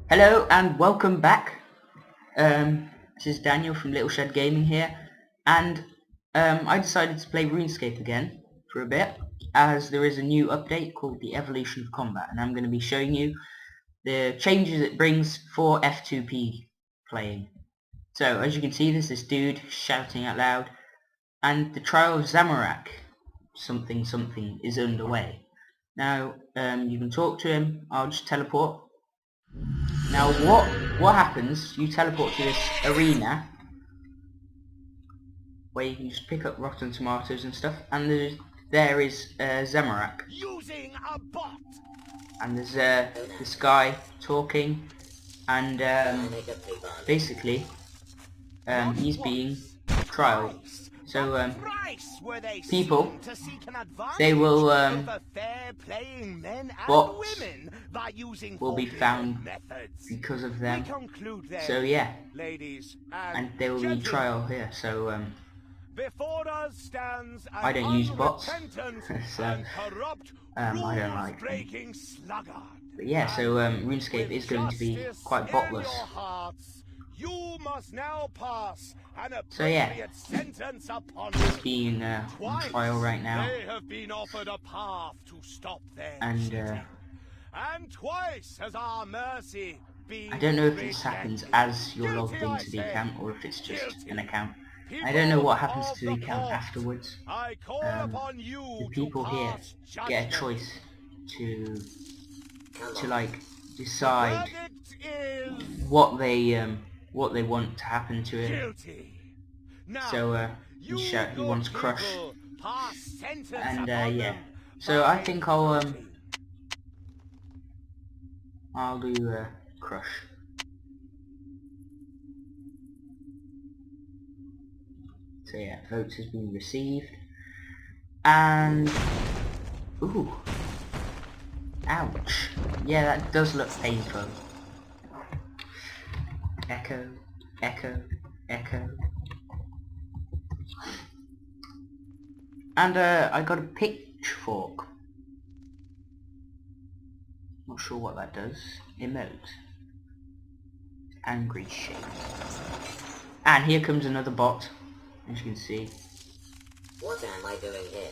Hello and welcome back. This is Daniel from SmallShedGaming here, and I decided to play Runescape again for a bit, as there is a new update called the Evolution of Combat, and I'm going to be showing you the changes it brings for F2p playing. So as you can see, there's this dude shouting out loud, and the trial of Zamorak something is underway. Now you can talk to him. I'll just teleport. Now what happens, you teleport to this arena where you can just pick up rotten tomatoes and stuff, and there is Zamorak. Using a bot. And there's this guy talking, and basically he's being trialed. So people, they will bots will be found because of them. So yeah, and they will be trial here. So I don't use bots, so I don't like them. But yeah, so RuneScape is going to be quite botless. You must now pass an So yeah, sentence upon it's being on trial right now. They have been offered a path to stop their And twice has our mercy been I don't know if this happens as you're logged into the account or if it's just an account. I don't know what happens to the account afterwards. The people here get a choice to like decide what they want to happen to it. So he wants Crush, and yeah. So I think I'll do Crush. So yeah, votes has been received, and ooh, ouch. Yeah, that does look painful. Echo, echo, echo. And I got a pitchfork. Not sure what that does. Emote. Angry shit. And here comes another bot, as you can see. What am I doing here?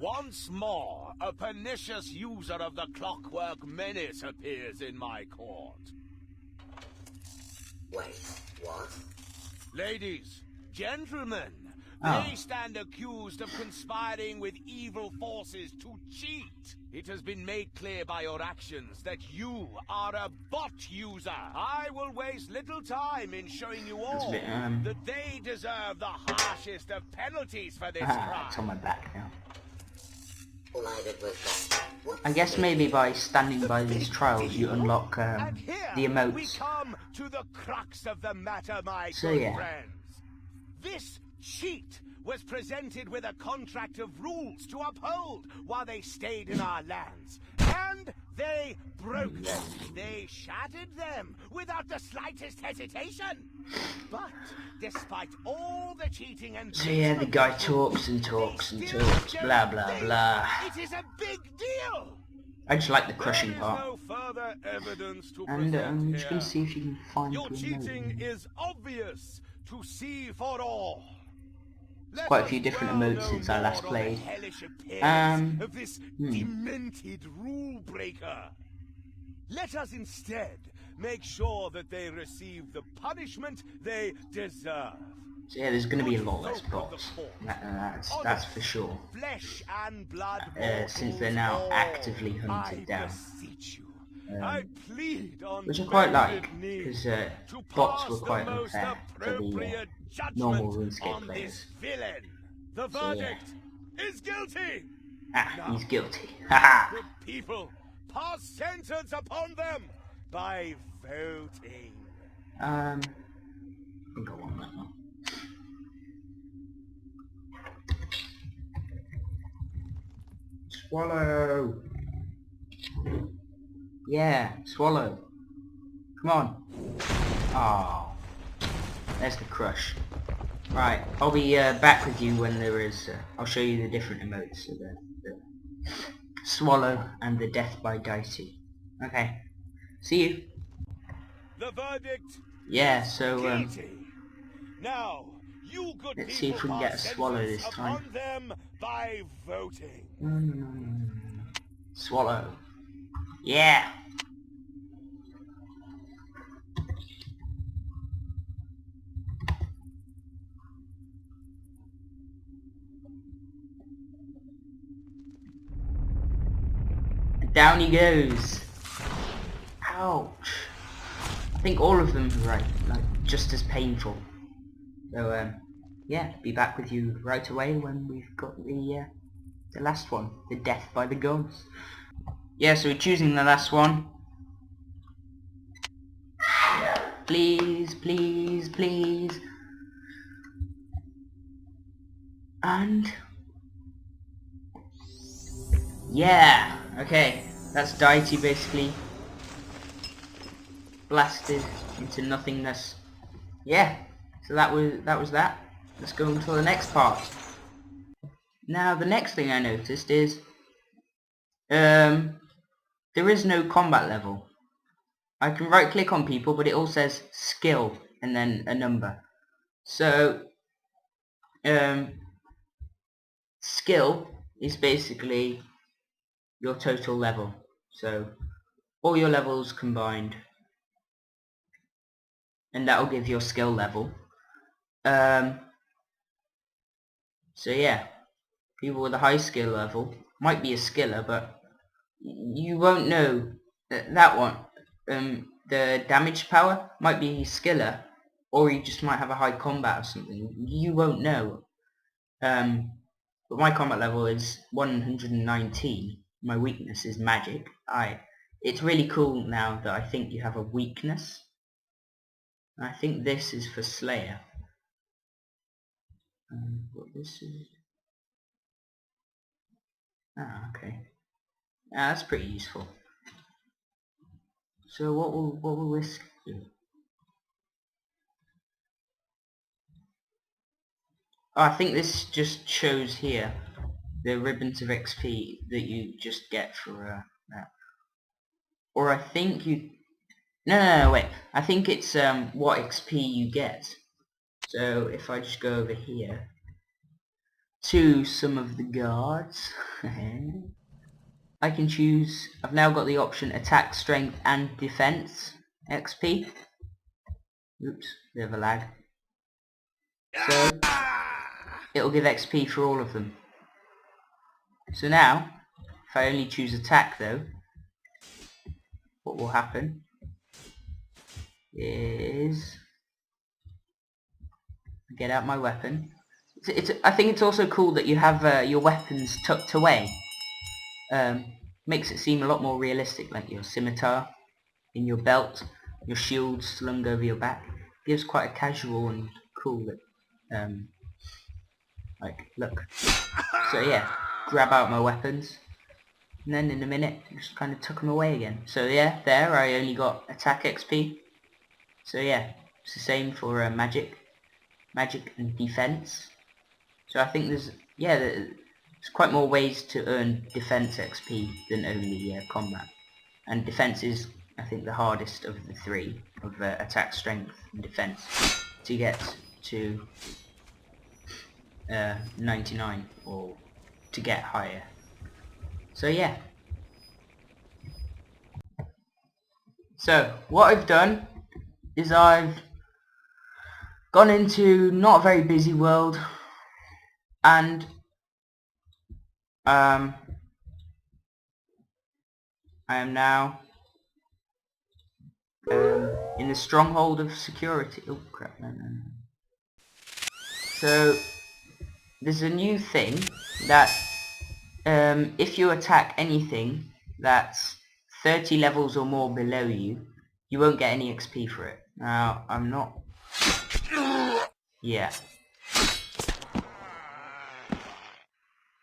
Once more, a pernicious user of the clockwork menace appears in my court. Wait, what? Ladies, gentlemen, they stand accused of conspiring with evil forces to cheat. It has been made clear by your actions that you are a bot user. I will waste little time in showing you all that they deserve the harshest of penalties for this crime. It's on my back now. All I did was I guess maybe by standing by these trials you unlock the emotes. We come to the crux of the matter, my so good yeah. friends. This cheat was presented with a contract of rules to uphold while they stayed in our lands. And they broke them. They shattered them without the slightest hesitation. But despite all the cheating and so yeah, the guy talks and talks and talks, blah blah blah. it is a big deal. I just like the crushing part. No further evidence to And you here. can see if you can find Your the cheating emote. is obvious to see for all. There's quite a few different emotes since I last played. Of this demented rule breaker. Let us instead make sure that they receive the punishment they deserve. So yeah, there's going to be a lot less bots. That's for sure. Flesh and blood Since they're now actively hunted down. I plead on Which I quite like, because bots were quite unfair for the normal RuneScape players. The verdict is guilty. He's guilty. Haha. The people pass sentence upon them by voting. I think I want that one. Swallow. Yeah, swallow. Come on. Oh, there's the crush. Right, I'll be back with you when there is. I'll show you the different emotes of the swallow and the death by dicey. Okay. See you. The verdict Yeah, is so guilty. Now, you good let's see people if we can get a pass swallow sentence this time. upon them by voting. Swallow. Yeah. And down he goes. Ouch. I think all of them are like just as painful. So yeah, be back with you right away when we've got the last one, the death by the guns. Yeah, so we're choosing the last one. Please, please, please. And yeah, okay, that's Deity basically blasted into nothingness. Yeah, so that was that. Let's go on to the next part. Now the next thing I noticed is there is no combat level. I can right click on people, but it all says skill and then a number. So skill is basically your total level. So all your levels combined, and that will give your skill level. So yeah, people with a high skill level might be a skiller, but you won't know that one. The damage power might be skiller, or you just might have a high combat or something. You won't know. But my combat level is 119. My weakness is magic. It's really cool now that I think you have a weakness. I think this is for Slayer. What this is? Ah, okay. Ah, that's pretty useful. So what will this do? Oh, I think this just shows here the ribbons of XP that you just get for that. Or I think you... No, wait. I think it's what XP you get. So if I just go over here to some of the guards, I can choose... I've now got the option attack, strength and defense XP. Oops, bit of a lag. So it'll give XP for all of them. So now, if I only choose attack though, what will happen is get out my weapon. I think it's also cool that you have your weapons tucked away. Makes it seem a lot more realistic, like your scimitar in your belt, your shield slung over your back. Gives quite a casual and cool look. Like, look. So yeah, grab out my weapons, and then in a minute, just kind of tuck them away again. So yeah, there I only got attack XP. So yeah, it's the same for magic and defense. So I think there's quite more ways to earn defense XP than only combat. And defense is, I think, the hardest of the three, of attack, strength and defense, to get to 99 or to get higher. So yeah. So what I've done is I've gone into not a very busy world, and I am now in the stronghold of security. Oh crap, no. So there's a new thing that if you attack anything that's 30 levels or more below you, you won't get any XP for it. Now, I'm not... Yeah.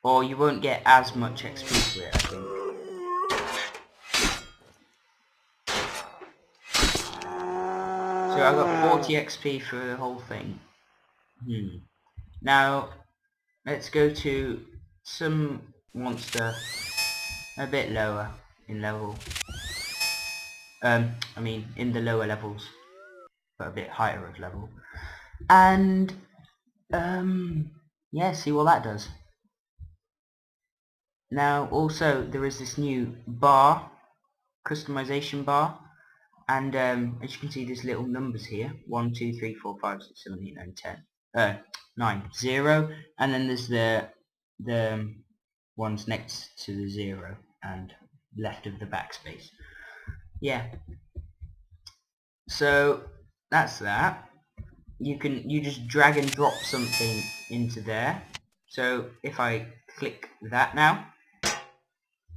Or you won't get as much XP for it, I think. So I got 40 XP for the whole thing. Now, let's go to some monster a bit lower in level. I mean in the lower levels, but a bit higher of level. And yeah, see what that does. Now also there is this new bar, customization bar, and as you can see there's little numbers here, 1, 2, 3, 4, 5, 6, 7, 8, 9, 10, 9, 0, and then there's the ones next to the 0 and left of the backspace. Yeah, so that's that. You just drag and drop something into there. So if I click that now,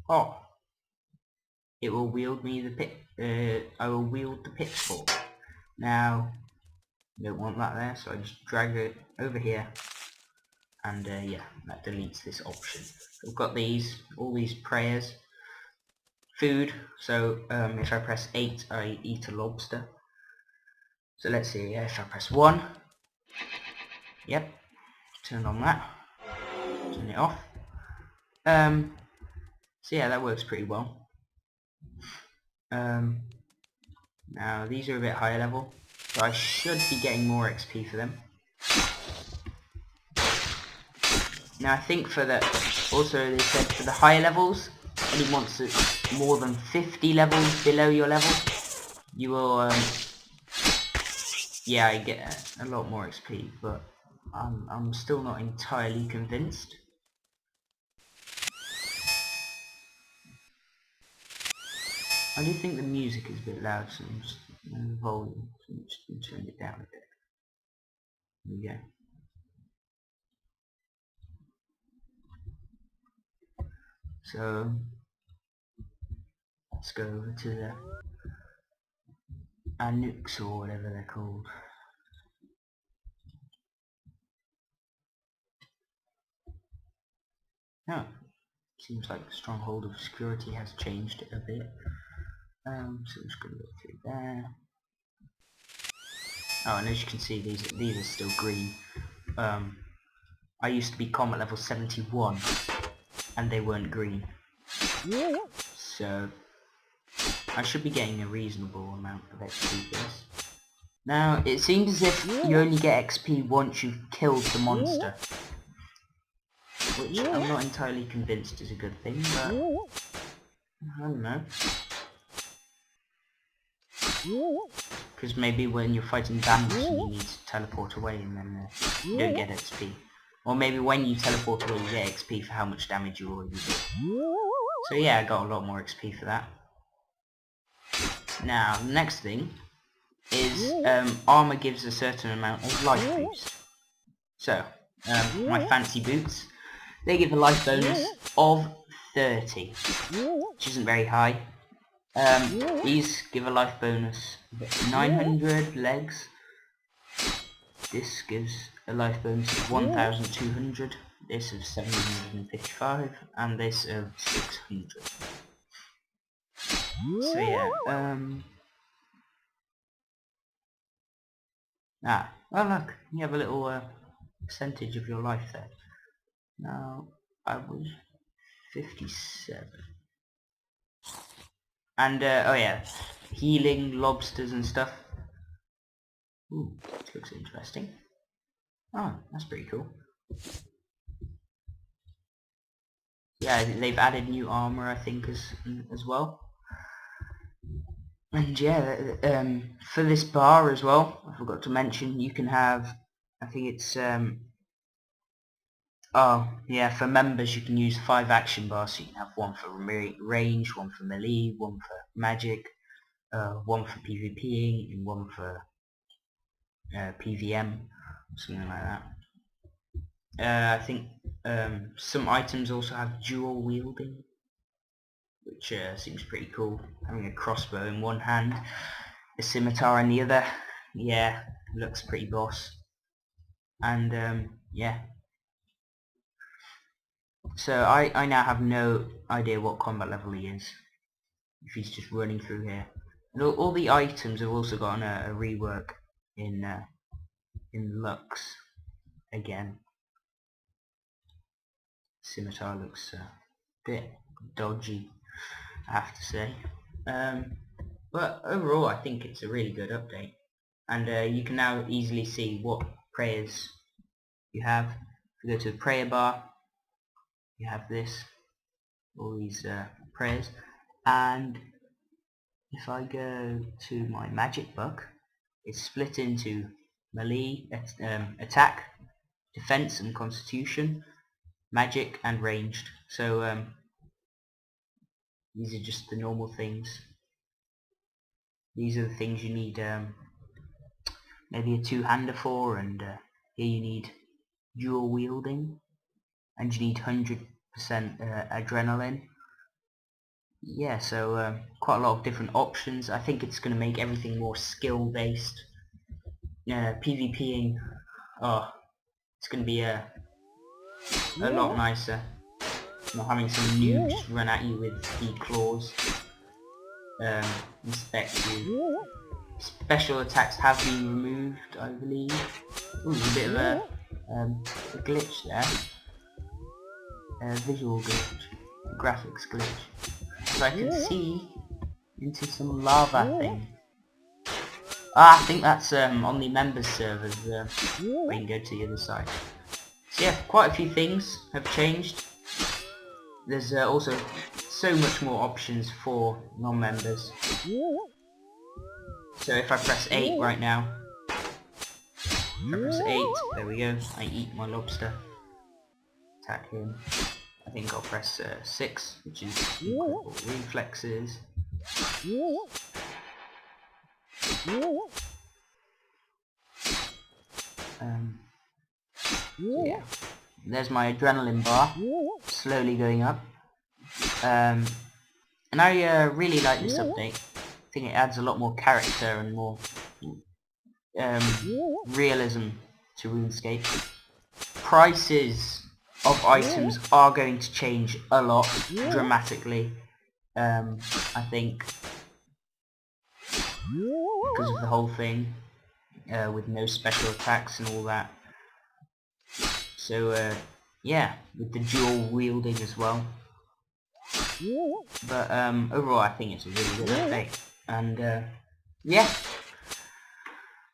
oh, it will wield me the I will wield the pitchfork. Now I don't want that there, so I just drag it over here, and yeah, that deletes this option. I've got all these prayers, food. So if I press 8, I eat a lobster. So let's see, if I press 1, yep, turn on that, turn it off. So yeah, that works pretty well. Now these are a bit higher level, so I should be getting more XP for them. Now I think for the, also they said for the higher levels, any monsters more than 50 levels below your level, you will, yeah, I get a lot more XP, but I'm still not entirely convinced. I do think the music is a bit loud, so I'm just the volume, so I'm just going to turn it down a bit. There we go. So let's go over to the Anux or whatever they're called. Oh, seems like the Stronghold of Security has changed a bit. So I'm just going to go through there. Oh, and as you can see, these are still green. I used to be combat level 71, and they weren't green. So I should be getting a reasonable amount of XP for this. Now, it seems as if you only get XP once you've killed the monster, which I'm not entirely convinced is a good thing, but I don't know. Because maybe when you're fighting bandits you need to teleport away and then you don't get XP. Or maybe when you teleport away you get XP for how much damage you already did. So yeah, I got a lot more XP for that. Now, the next thing is armor gives a certain amount of life boost. So, my fancy boots, they give a life bonus of 30, which isn't very high. These give a life bonus of 900 legs. This gives a life bonus of 1200, this of 755, and this of 600. So yeah, well look, you have a little percentage of your life there. Now, I was 57. And, oh yeah, healing lobsters and stuff. Ooh, this looks interesting. Oh, that's pretty cool. Yeah, they've added new armor, I think, as well. And yeah, for this bar as well, I forgot to mention, you can have, I think it's, oh, yeah, for members you can use 5 action bars, so you can have one for range, one for melee, one for magic, one for PvPing, and one for PVM, something like that. I think some items also have dual wielding, which seems pretty cool. Having a crossbow in one hand, a scimitar in the other, yeah, looks pretty boss. And yeah. So I now have no idea what combat level he is, if he's just running through here. And all the items have also gotten a rework in Lux again. Scimitar looks a bit dodgy, I have to say. But overall, I think it's a really good update. And you can now easily see what prayers you have. If you go to the prayer bar, you have this, all these prayers. And if I go to my magic book, it's split into melee, attack, defense and constitution, magic and ranged. So these are just the normal things. These are the things you need maybe a two-hander for, and here you need dual wielding, and you need 100% adrenaline. Yeah, so quite a lot of different options. I think it's going to make everything more skill based. PvPing, oh, it's going to be a lot nicer. Not having some noobs run at you with the claws, inspect you. Special attacks have been removed, I believe. Ooh, a bit of a glitch there. Visual glitch, graphics glitch. So I can see into some lava thing. Ah, I think that's on the members servers. We can go to the other side. So yeah, quite a few things have changed. There's also so much more options for non-members. So if I press 8 right now, if I press 8, there we go, I eat my lobster. Attack him. I think I'll press 6, which is incredible reflexes. So yeah, there's my adrenaline bar, slowly going up. And I really like this update. I think it adds a lot more character and more realism to RuneScape. Prices of items are going to change a lot, dramatically. I think because of the whole thing, with no special attacks and all that. So yeah, with the dual wielding as well. But overall, I think it's a really good update. And yeah.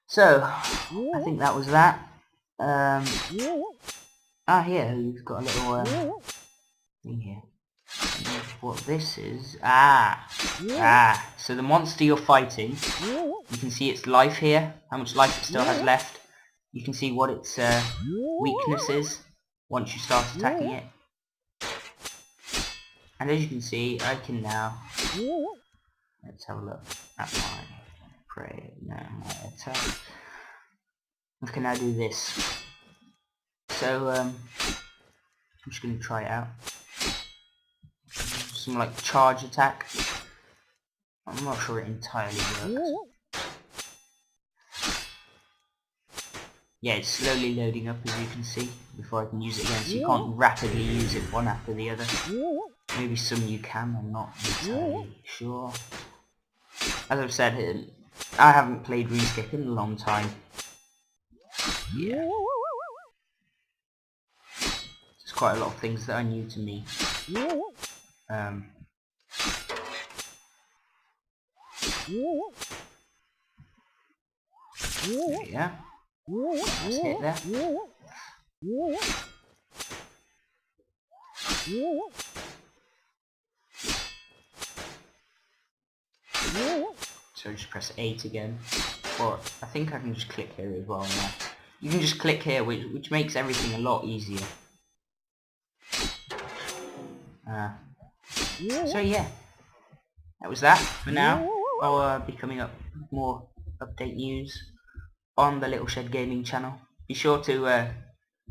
So I think that was that. Here we've got a little thing here. What this is? So the monster you're fighting, you can see its life here, how much life it still has left. You can see what its weakness is once you start attacking it. And as you can see, I can now, let's have a look at my prey, my attack. I can now do this. So I'm just going to try it out. Some like charge attack. I'm not sure it entirely works. Yeah, it's slowly loading up, as you can see, before I can use it again, so you can't rapidly use it one after the other. Maybe some you can, I'm not entirely sure. As I've said, I haven't played RuneScape in a long time. Yeah. There's quite a lot of things that are new to me. Yeah. Let's hit there. So just press 8 again. Or I think I can just click here as well. Yeah. You can just click here, which makes everything a lot easier. So yeah, that was that for now. I'll be coming up with more update news on the SmallShedGaming channel. Be sure to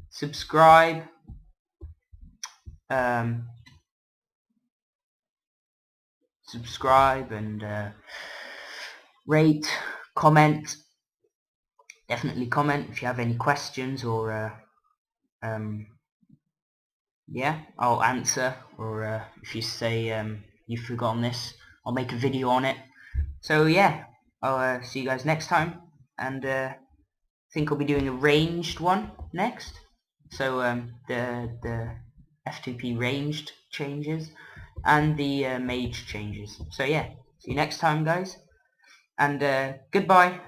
subscribe, and rate, comment. Definitely comment if you have any questions, or yeah, I'll answer. Or if you say you've forgotten this, I'll make a video on it. So yeah, I'll see you guys next time, and I think I'll be doing a ranged one next. So the F2p ranged changes and the mage changes. So yeah, see you next time, guys. and goodbye.